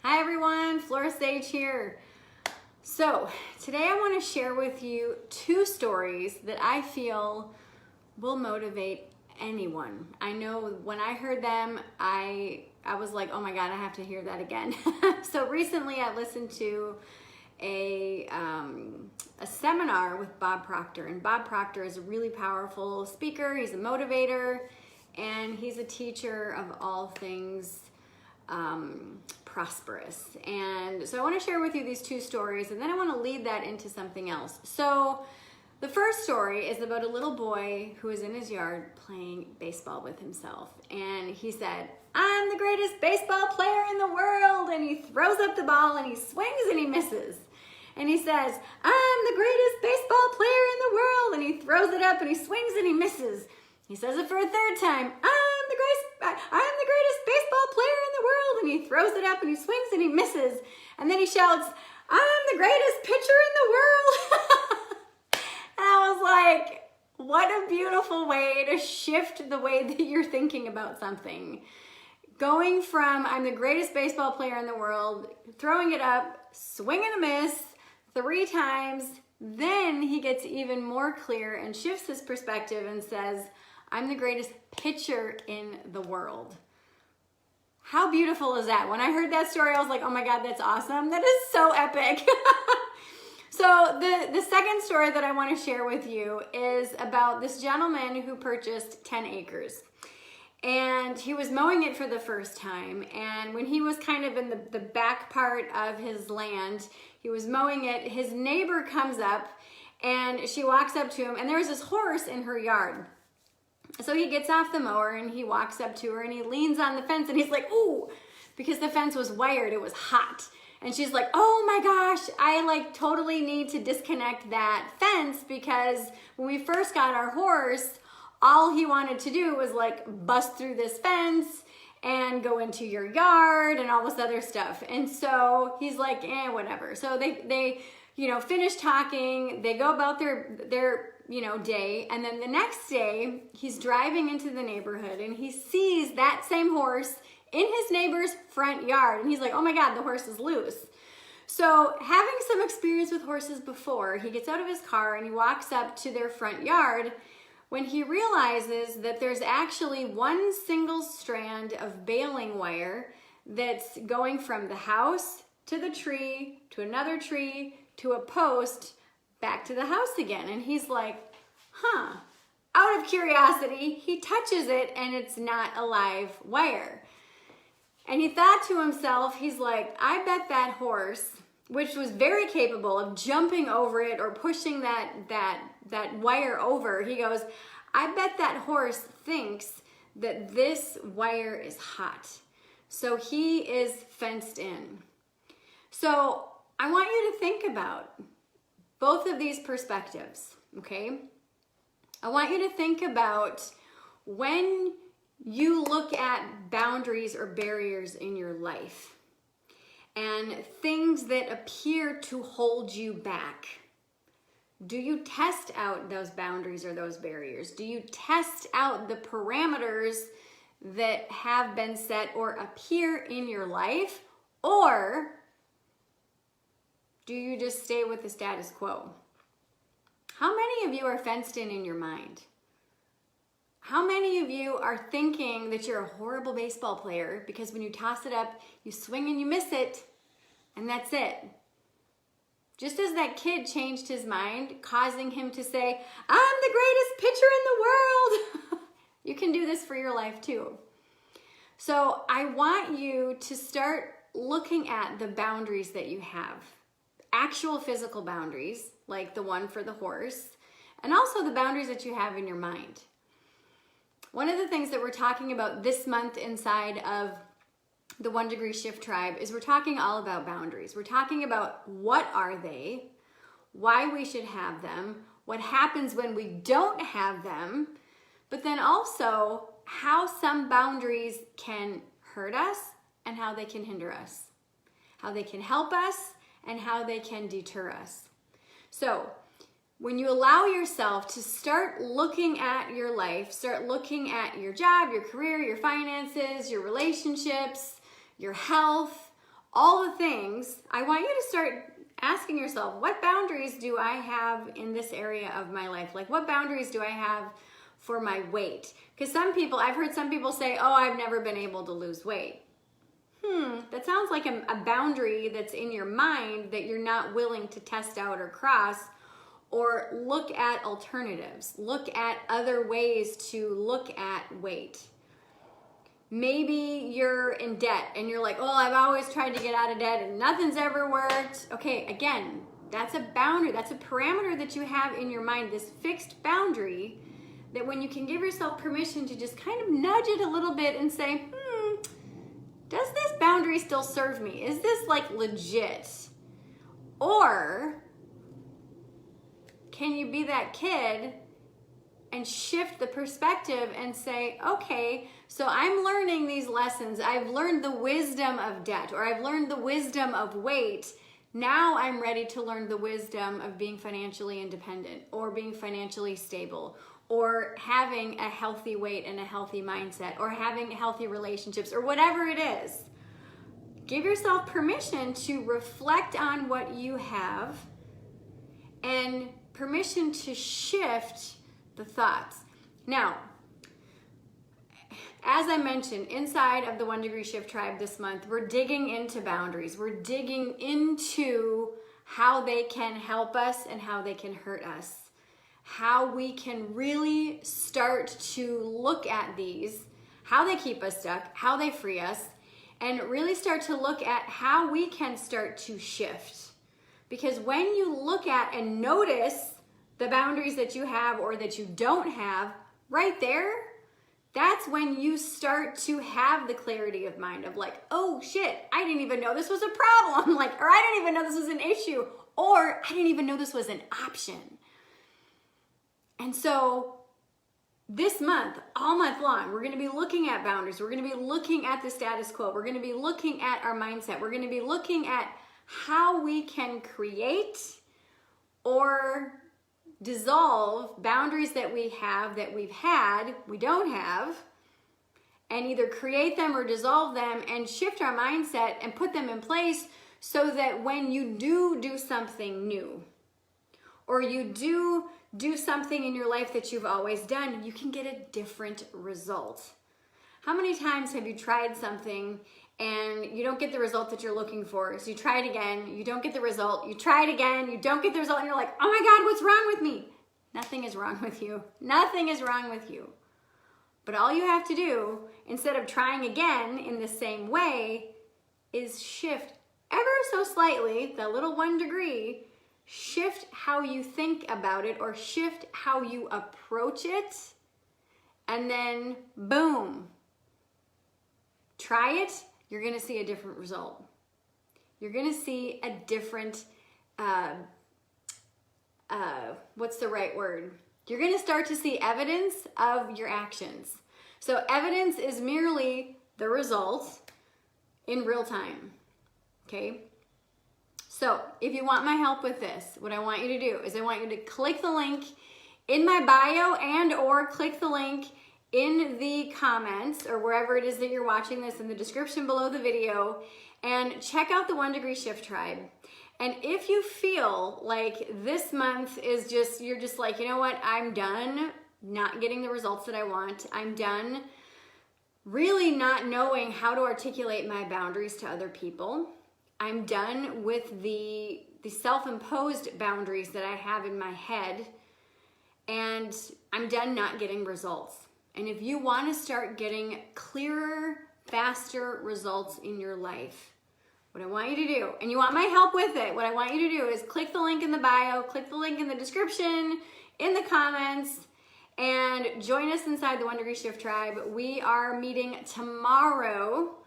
Hi everyone, Flora here. So today I want to share with you two stories that I feel will motivate anyone. I know when I heard them, I was like, oh my God, I have to hear that again. So recently I listened to a seminar with Bob Proctor, and Bob Proctor is a really powerful speaker. He's a motivator and he's a teacher of all things prosperous. And so I want to share with you these two stories, and then I want to lead that into something else. So the first story is about a little boy who is in his yard playing baseball with himself. And he said, I'm the greatest baseball player in the world. And he throws up the ball and he swings and he misses. And he says, I'm the greatest baseball player in the world. And he throws it up and he swings and he misses. He says it for a third time. I'm the greatest baseball player in the world. And he throws it up and he swings and he misses. And then he shouts, I'm the greatest pitcher in the world. And I was like, what a beautiful way to shift the way that you're thinking about something. Going from I'm the greatest baseball player in the world, throwing it up, swing and a miss 3 times. Then he gets even more clear and shifts his perspective and says, I'm the greatest pitcher in the world. How beautiful is that? When I heard that story, I was like, oh my God, that's awesome. That is so epic. So the second story that I want to share with you is about this gentleman who purchased 10 acres. And he was mowing it for the first time. And when he was kind of in the back part of his land, he was mowing it, his neighbor comes up and she walks up to him, and there's this horse in her yard. So he gets off the mower and he walks up to her and he leans on the fence and he's like, ooh, because the fence was wired, it was hot. And she's like, oh my gosh, I totally need to disconnect that fence, because when we first got our horse, all he wanted to do was bust through this fence and go into your yard and all this other stuff. And so he's like, whatever. So they finish talking, they go about their day. And then the next day he's driving into the neighborhood and he sees that same horse in his neighbor's front yard. And he's like, oh my God, the horse is loose. So having some experience with horses before, he gets out of his car and he walks up to their front yard when he realizes that there's actually one single strand of baling wire that's going from the house to the tree, to another tree, to a post, back to the house again. And he's like, out of curiosity, he touches it and it's not a live wire. And he thought to himself, he's like, I bet that horse, which was very capable of jumping over it or pushing that wire over, he goes, I bet that horse thinks that this wire is hot. So he is fenced in. So I want you to think about both of these perspectives, okay? I want you to think about when you look at boundaries or barriers in your life and things that appear to hold you back. Do you test out those boundaries or those barriers? Do you test out the parameters that have been set or appear in your life? Or do you just stay with the status quo? How many of you are fenced in your mind? How many of you are thinking that you're a horrible baseball player because when you toss it up, you swing and you miss it, and that's it? Just as that kid changed his mind, causing him to say, I'm the greatest pitcher in the world. You can do this for your life too. So I want you to start looking at the boundaries that you have. Actual physical boundaries, like the one for the horse, and also the boundaries that you have in your mind. One of the things that we're talking about this month inside of the 1 Degree Shift Tribe is we're talking all about boundaries. We're talking about what are they, why we should have them, what happens when we don't have them, but then also how some boundaries can hurt us and how they can hinder us, how they can help us and how they can deter us. So when you allow yourself to start looking at your life, start looking at your job, your career, your finances, your relationships, your health, all the things, I want you to start asking yourself, what boundaries do I have in this area of my life? Like, what boundaries do I have for my weight? Because I've heard some people say, oh, I've never been able to lose weight. That sounds like a boundary that's in your mind that you're not willing to test out or cross, or look at alternatives. Look at other ways to look at weight. Maybe you're in debt and you're like, oh, I've always tried to get out of debt and nothing's ever worked. Okay, again, that's a boundary. That's a parameter that you have in your mind, this fixed boundary, that when you can give yourself permission to just kind of nudge it a little bit and say, does this boundary still serve me? Is this like legit? Or can you be that kid and shift the perspective and say, okay, so I'm learning these lessons. I've learned the wisdom of debt, or I've learned the wisdom of weight. Now I'm ready to learn the wisdom of being financially independent, or being financially stable, or having a healthy weight and a healthy mindset, or having healthy relationships, or whatever it is. Give yourself permission to reflect on what you have, and permission to shift the thoughts. Now, as I mentioned, inside of the 1 Degree Shift Tribe this month, we're digging into boundaries. We're digging into how they can help us and how they can hurt us. How we can really start to look at these, how they keep us stuck, how they free us, and really start to look at how we can start to shift. Because when you look at and notice the boundaries that you have or that you don't have, right there, that's when you start to have the clarity of mind of like, oh shit, I didn't even know this was a problem, like, or I didn't even know this was an issue, or I didn't even know this was an option. And so this month, all month long, we're going to be looking at boundaries. We're going to be looking at the status quo. We're going to be looking at our mindset. We're going to be looking at how we can create or dissolve boundaries that we have, that we've had, we don't have, and either create them or dissolve them and shift our mindset and put them in place so that when you do something new, or you do something in your life that you've always done, you can get a different result. How many times have you tried something and you don't get the result that you're looking for? So you try it again, you don't get the result, you try it again, you don't get the result, and you're like, oh my God, what's wrong with me? Nothing is wrong with you. Nothing is wrong with you. But all you have to do, instead of trying again in the same way, is shift ever so slightly, the little 1 degree, shift how you think about it, or shift how you approach it, and then boom, try it, you're gonna see a different result. You're gonna see a different, what's the right word? You're gonna start to see evidence of your actions. So evidence is merely the result in real time, okay? So if you want my help with this, what I want you to do is I want you to click the link in my bio and or click the link in the comments or wherever it is that you're watching this, in the description below the video, and check out the 1 Degree Shift Tribe. And if you feel like this month is just, you're just like, you know what, I'm done not getting the results that I want. I'm done really not knowing how to articulate my boundaries to other people. I'm done with the self-imposed boundaries that I have in my head, and I'm done not getting results. And if you want to start getting clearer, faster results in your life, what I want you to do, and you want my help with it, what I want you to do is click the link in the bio, click the link in the description, in the comments, and join us inside the 1 Degree Shift Tribe. We are meeting tomorrow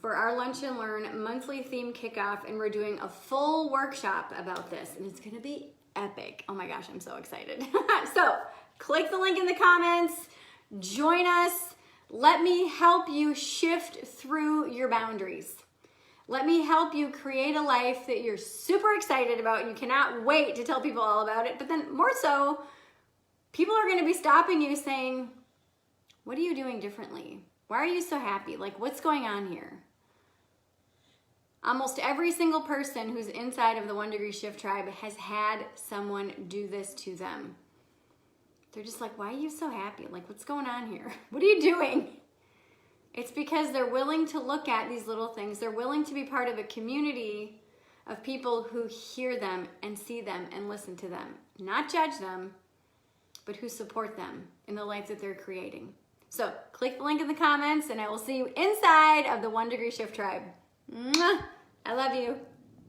for our Lunch and Learn monthly theme kickoff, and we're doing a full workshop about this, and it's gonna be epic. Oh my gosh, I'm so excited. So click the link in the comments, join us, let me help you shift through your boundaries. Let me help you create a life that you're super excited about and you cannot wait to tell people all about it. But then more so, people are gonna be stopping you saying, what are you doing differently? Why are you so happy? Like, what's going on here? Almost every single person who's inside of the 1 Degree Shift Tribe has had someone do this to them. They're just like, why are you so happy? Like, what's going on here? What are you doing? It's because they're willing to look at these little things. They're willing to be part of a community of people who hear them and see them and listen to them. Not judge them, but who support them in the life that they're creating. So click the link in the comments and I will see you inside of the 1 Degree Shift Tribe. Mwah! I love you.